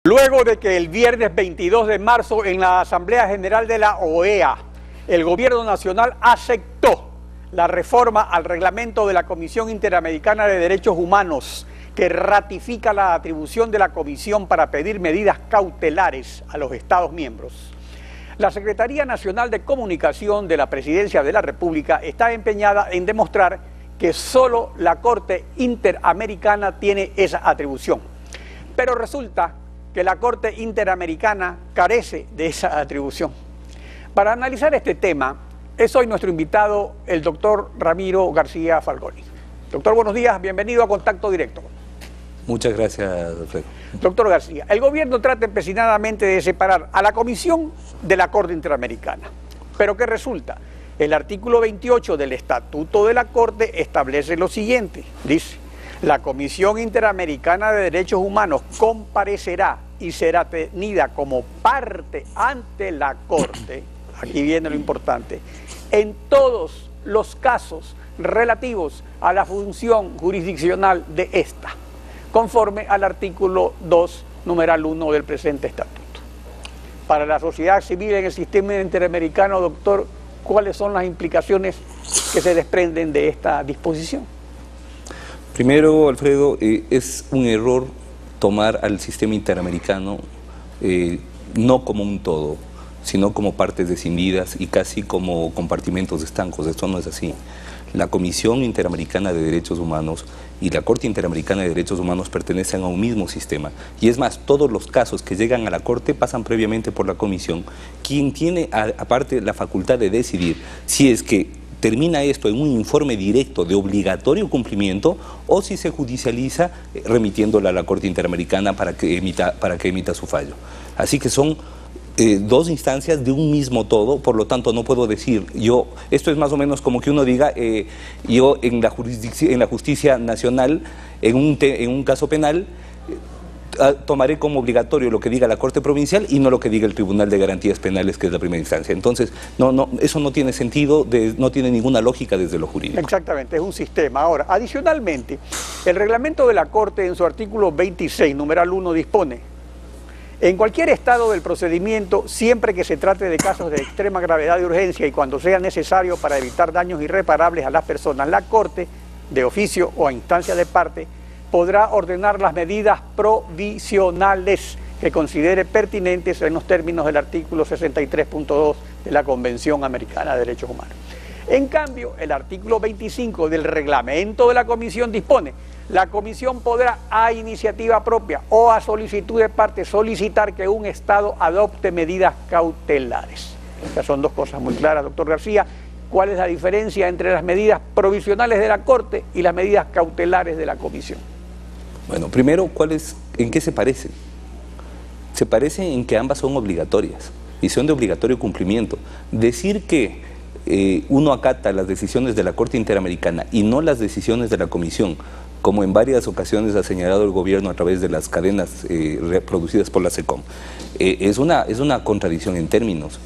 Luego de que el viernes 22 de marzo en la Asamblea General de la OEA, el Gobierno Nacional aceptó la reforma al reglamento de la Comisión Interamericana de Derechos Humanos, que ratifica la atribución de la Comisión para pedir medidas cautelares a los Estados miembros. La Secretaría Nacional de Comunicación de la Presidencia de la República está empeñada en demostrar que solo la Corte Interamericana tiene esa atribución. Pero resulta que la Corte Interamericana carece de esa atribución. Para analizar este tema, es hoy nuestro invitado el doctor Ramiro García Falconi. Doctor, buenos días, bienvenido a Contacto Directo. Muchas gracias, Alfredo. Doctor García, el gobierno trata empecinadamente de separar a la Comisión de la Corte Interamericana. ¿Pero qué resulta? El artículo 28 del Estatuto de la Corte establece lo siguiente, dice: la Comisión Interamericana de Derechos Humanos comparecerá y será tenida como parte ante la Corte, aquí viene lo importante, en todos los casos relativos a la función jurisdiccional de esta, conforme al artículo 2, numeral 1 del presente estatuto. Para la sociedad civil en el sistema interamericano, doctor, ¿cuáles son las implicaciones que se desprenden de esta disposición? Primero, Alfredo, es un error tomar al sistema interamericano no como un todo, sino como partes descindidas y casi como compartimentos estancos. Esto no es así. La Comisión Interamericana de Derechos Humanos y la Corte Interamericana de Derechos Humanos pertenecen a un mismo sistema. Y es más, todos los casos que llegan a la Corte pasan previamente por la Comisión, quien tiene aparte la facultad de decidir si es que termina esto en un informe directo de obligatorio cumplimiento o si se judicializa remitiéndola a la Corte Interamericana para que emita su fallo. Así que son dos instancias de un mismo todo, por lo tanto no puedo decir, esto es más o menos como que uno diga, yo en la justicia nacional, en un caso penal, tomaré como obligatorio lo que diga la Corte Provincial y no lo que diga el Tribunal de Garantías Penales, que es la primera instancia. Entonces, eso no tiene sentido, no tiene ninguna lógica desde lo jurídico. Exactamente, es un sistema. Ahora, adicionalmente, el reglamento de la Corte en su artículo 26, numeral 1, dispone: en cualquier estado del procedimiento, siempre que se trate de casos de extrema gravedad y urgencia y cuando sea necesario para evitar daños irreparables a las personas, la Corte, de oficio o a instancia de parte, podrá ordenar las medidas provisionales que considere pertinentes en los términos del artículo 63.2 de la Convención Americana de Derechos Humanos. En cambio, el artículo 25 del reglamento de la Comisión dispone: la Comisión podrá, a iniciativa propia o a solicitud de parte, solicitar que un Estado adopte medidas cautelares. Estas son dos cosas muy claras, doctor García. ¿Cuál es la diferencia entre las medidas provisionales de la Corte y las medidas cautelares de la Comisión? Bueno, primero, ¿en qué se parecen? Se parecen en que ambas son obligatorias y son de obligatorio cumplimiento. Decir que uno acata las decisiones de la Corte Interamericana y no las decisiones de la Comisión, como en varias ocasiones ha señalado el gobierno a través de las cadenas reproducidas por la SECOM, es una contradicción en términos.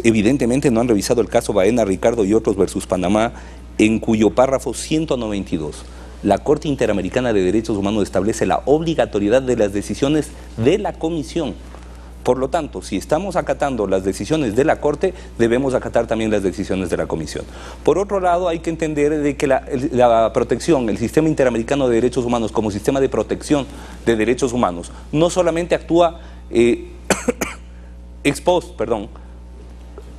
Evidentemente no han revisado el caso Baena, Ricardo y otros versus Panamá, en cuyo párrafo 192 la Corte Interamericana de Derechos Humanos establece la obligatoriedad de las decisiones de la Comisión. Por lo tanto, si estamos acatando las decisiones de la Corte, debemos acatar también las decisiones de la Comisión. Por otro lado, hay que entender de que la protección, el Sistema Interamericano de Derechos Humanos como sistema de protección de derechos humanos, no solamente actúa ex post,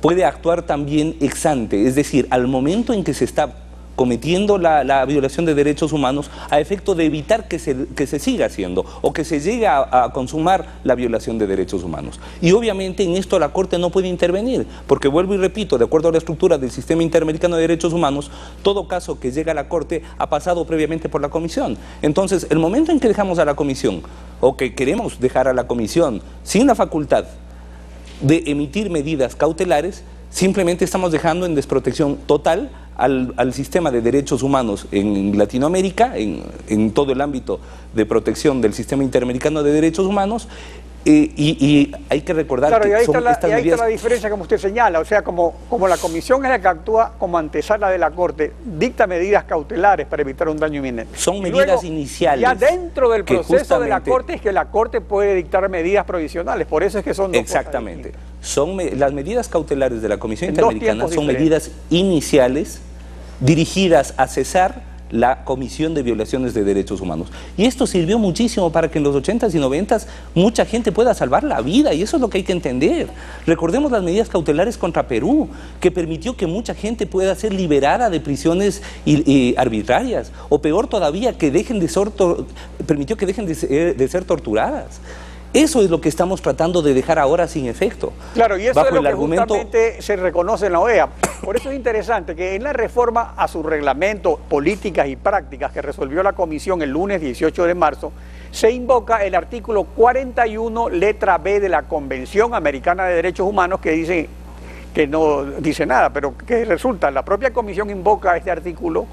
puede actuar también ex ante, es decir, al momento en que se está cometiendo la violación de derechos humanos a efecto de evitar que se siga haciendo o que se llegue a consumar la violación de derechos humanos. Y obviamente en esto la Corte no puede intervenir, porque vuelvo y repito, de acuerdo a la estructura del Sistema Interamericano de Derechos Humanos, todo caso que llega a la Corte ha pasado previamente por la Comisión. Entonces, el momento en que dejamos a la Comisión, o que queremos dejar a la Comisión sin la facultad de emitir medidas cautelares, simplemente estamos dejando en desprotección total al sistema de derechos humanos en Latinoamérica, en todo el ámbito de protección del Sistema Interamericano de Derechos Humanos, y hay que recordar claro, que y ahí son está estas y ahí medidas... está la diferencia, como usted señala. O sea, como la comisión es la que actúa como antesala de la Corte, dicta medidas cautelares para evitar un daño inminente. Son Y medidas luego, iniciales. Ya dentro del que proceso de la justamente... Corte es que la Corte puede dictar medidas provisionales. Por eso es que son dos Exactamente. cosas Las medidas cautelares de la Comisión En dos Interamericana tiempos son medidas iniciales dirigidas a cesar la Comisión de Violaciones de Derechos Humanos. Y esto sirvió muchísimo para que en los 80s y 90s mucha gente pueda salvar la vida, y eso es lo que hay que entender. Recordemos las medidas cautelares contra Perú, que permitió que mucha gente pueda ser liberada de prisiones arbitrarias, o peor todavía, que permitió que dejen de ser torturadas. Eso es lo que estamos tratando de dejar ahora sin efecto. Claro, y eso bajo es lo el que argumento... justamente se reconoce en la OEA. Por eso es interesante que en la reforma a su reglamento, políticas y prácticas que resolvió la Comisión el lunes 18 de marzo, se invoca el artículo 41, letra B de la Convención Americana de Derechos Humanos, que dice que no dice nada, pero que resulta, la propia Comisión invoca este artículo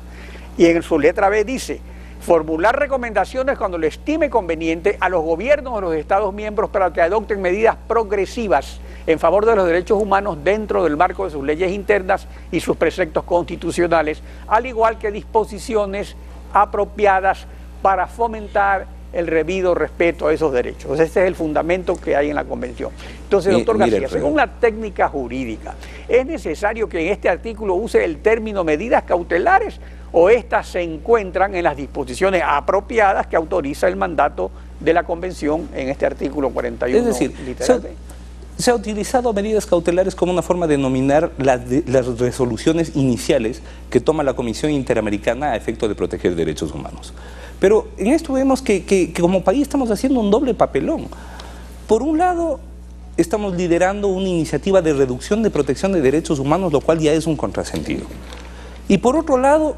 y en su letra B dice: formular recomendaciones cuando lo estime conveniente a los gobiernos de los Estados miembros para que adopten medidas progresivas en favor de los derechos humanos dentro del marco de sus leyes internas y sus preceptos constitucionales, al igual que disposiciones apropiadas para fomentar el debido respeto a esos derechos. Este es el fundamento que hay en la Convención. Entonces, doctor García, según la técnica jurídica, ¿es necesario que en este artículo use el término medidas cautelares, o estas se encuentran en las disposiciones apropiadas que autoriza el mandato de la Convención en este artículo 41? Es decir, se ha utilizado medidas cautelares como una forma de denominar las resoluciones iniciales que toma la Comisión Interamericana a efecto de proteger derechos humanos. Pero en esto vemos que como país estamos haciendo un doble papelón. Por un lado, estamos liderando una iniciativa de reducción de protección de derechos humanos, lo cual ya es un contrasentido. Y por otro lado,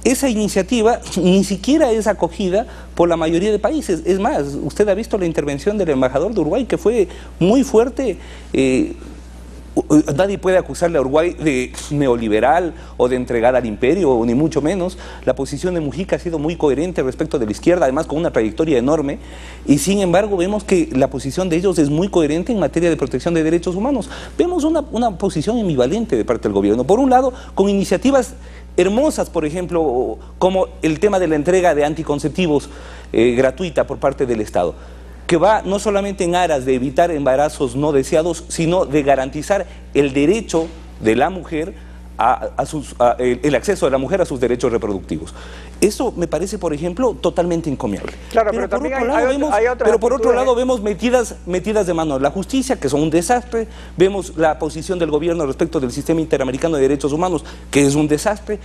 esa iniciativa ni siquiera es acogida por la mayoría de países. Es más, usted ha visto la intervención del embajador de Uruguay, que fue muy fuerte. Nadie puede acusarle a Uruguay de neoliberal o de entregada al imperio, o ni mucho menos. La posición de Mujica ha sido muy coherente respecto de la izquierda, además con una trayectoria enorme, y sin embargo vemos que la posición de ellos es muy coherente en materia de protección de derechos humanos. Vemos una posición ambivalente de parte del gobierno. Por un lado, con iniciativas hermosas, por ejemplo, como el tema de la entrega de anticonceptivos gratuita por parte del Estado, que va no solamente en aras de evitar embarazos no deseados, sino de garantizar el derecho de la mujer el acceso de la mujer a sus derechos reproductivos. Eso me parece, por ejemplo, totalmente encomiable. Claro, pero también por otro lado vemos metidas de mano la justicia, que son un desastre. Vemos la posición del gobierno respecto del sistema interamericano de derechos humanos, que es un desastre.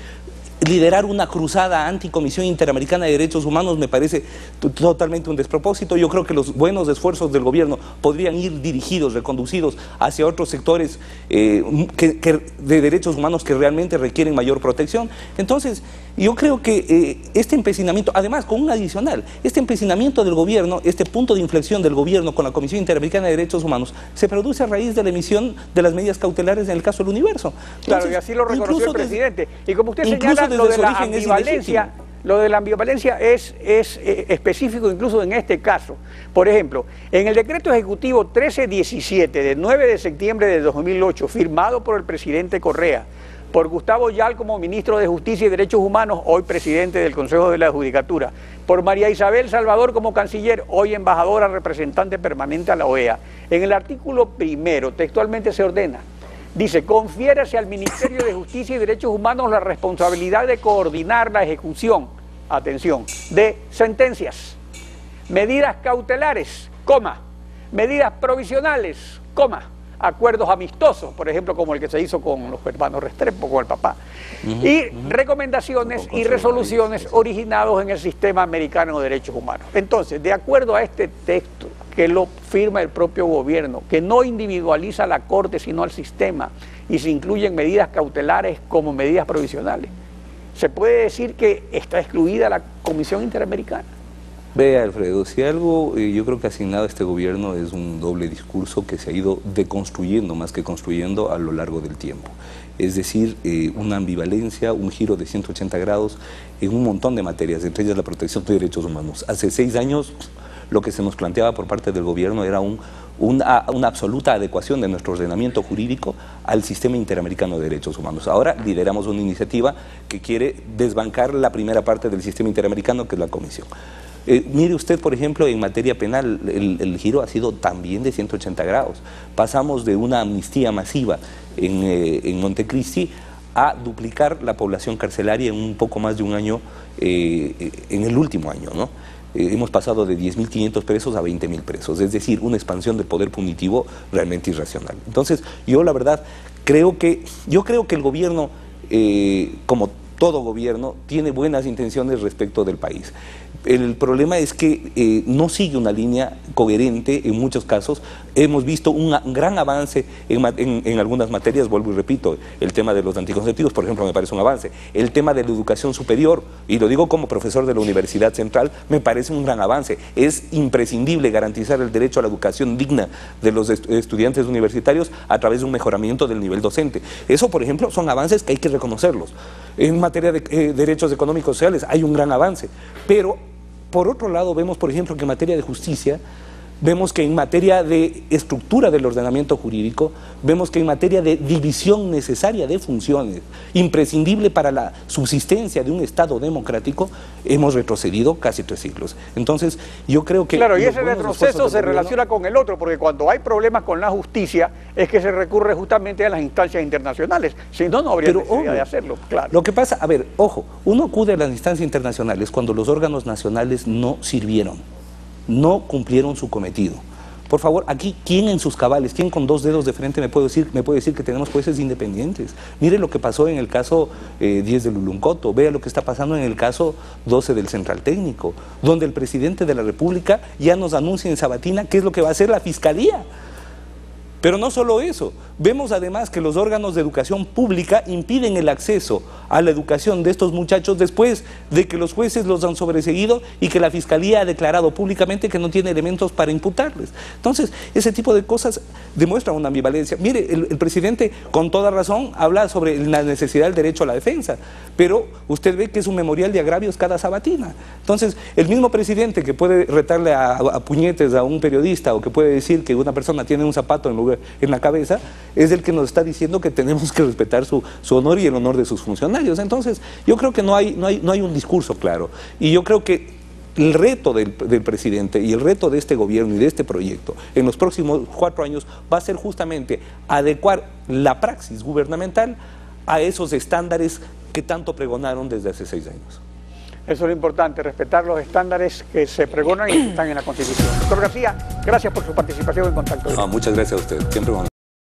Liderar una cruzada anti-Comisión Interamericana de Derechos Humanos me parece totalmente un despropósito. Yo creo que los buenos esfuerzos del gobierno podrían ir dirigidos, reconducidos hacia otros sectores de derechos humanos que realmente requieren mayor protección. Entonces, yo creo que este empecinamiento, además con un adicional, este empecinamiento del gobierno, este punto de inflexión del gobierno con la Comisión Interamericana de Derechos Humanos, se produce a raíz de la emisión de las medidas cautelares en el caso del Universo. Entonces, claro, y así lo reconoció el presidente. Y como usted señala, lo de la ambivalencia es específico incluso en este caso. Por ejemplo, en el decreto ejecutivo 1317 del 9 de septiembre de 2008, firmado por el presidente Correa, por Gustavo Yal como ministro de Justicia y Derechos Humanos, hoy presidente del Consejo de la Judicatura, por María Isabel Salvador como canciller, hoy embajadora representante permanente a la OEA. En el artículo primero, textualmente se ordena, dice: confiérase al Ministerio de Justicia y Derechos Humanos la responsabilidad de coordinar la ejecución, atención, de sentencias, medidas cautelares, medidas provisionales, acuerdos amistosos, por ejemplo, como el que se hizo con los hermanos Restrepo, con el papá, y recomendaciones y resoluciones originados en el sistema americano de derechos humanos. Entonces, de acuerdo a este texto, que lo firma el propio gobierno, que no individualiza a la Corte sino al sistema, y se incluyen medidas cautelares como medidas provisionales, ¿se puede decir que está excluida la Comisión Interamericana? Vea, Alfredo, si algo yo creo que asignado a este gobierno es un doble discurso que se ha ido deconstruyendo más que construyendo a lo largo del tiempo. Es decir, una ambivalencia, un giro de 180 grados en un montón de materias, entre ellas la protección de derechos humanos. Hace 6 años lo que se nos planteaba por parte del gobierno era una absoluta adecuación de nuestro ordenamiento jurídico al sistema interamericano de derechos humanos. Ahora lideramos una iniciativa que quiere desbancar la primera parte del sistema interamericano, que es la Comisión. Mire usted, por ejemplo, en materia penal, el giro ha sido también de 180 grados. Pasamos de una amnistía masiva en Montecristi a duplicar la población carcelaria en un poco más de un año, en el último año, ¿no? Hemos pasado de 10.500 presos a 20.000 presos, es decir, una expansión del poder punitivo realmente irracional. Entonces, yo la verdad creo que el gobierno, como todo gobierno, tiene buenas intenciones respecto del país. El problema es que no sigue una línea coherente en muchos casos. Hemos visto un gran avance en algunas materias, vuelvo y repito, el tema de los anticonceptivos, por ejemplo, me parece un avance. El tema de la educación superior, y lo digo como profesor de la Universidad Central, me parece un gran avance. Es imprescindible garantizar el derecho a la educación digna de los estudiantes universitarios a través de un mejoramiento del nivel docente. Eso, por ejemplo, son avances que hay que reconocerlos. En materia de derechos económicos sociales hay un gran avance, pero por otro lado vemos, por ejemplo, que en materia de justicia, vemos que en materia de estructura del ordenamiento jurídico, vemos que en materia de división necesaria de funciones, imprescindible para la subsistencia de un Estado democrático, hemos retrocedido casi 3 siglos. Entonces, yo creo que... Claro, y ese retroceso se relaciona con el otro, porque cuando hay problemas con la justicia, es que se recurre justamente a las instancias internacionales. Si no, no habría necesidad de hacerlo, claro. Lo que pasa, a ver, ojo, uno acude a las instancias internacionales cuando los órganos nacionales no sirvieron, no cumplieron su cometido. Por favor, aquí, ¿quién en sus cabales, quién con 2 dedos de frente me puede decir que tenemos jueces independientes? Mire lo que pasó en el caso 10 de Luluncoto, vea lo que está pasando en el caso 12 del Central Técnico, donde el presidente de la República ya nos anuncia en sabatina qué es lo que va a hacer la Fiscalía. Pero no solo eso, vemos además que los órganos de educación pública impiden el acceso a la educación de estos muchachos después de que los jueces los han sobreseído y que la Fiscalía ha declarado públicamente que no tiene elementos para imputarles. Entonces, ese tipo de cosas demuestran una ambivalencia. Mire, el presidente con toda razón habla sobre la necesidad del derecho a la defensa, pero usted ve que es un memorial de agravios cada sabatina. Entonces, el mismo presidente que puede retarle a puñetes a un periodista o que puede decir que una persona tiene un zapato en la cabeza, es el que nos está diciendo que tenemos que respetar su honor y el honor de sus funcionarios. Entonces, yo creo que no hay un discurso claro. Y yo creo que el reto del presidente y el reto de este gobierno y de este proyecto en los próximos 4 años va a ser justamente adecuar la praxis gubernamental a esos estándares que tanto pregonaron desde hace 6 años. Eso es lo importante, respetar los estándares que se pregonan y que están en la Constitución. Doctor García, gracias por su participación en Contacto. Muchas gracias a usted. Siempre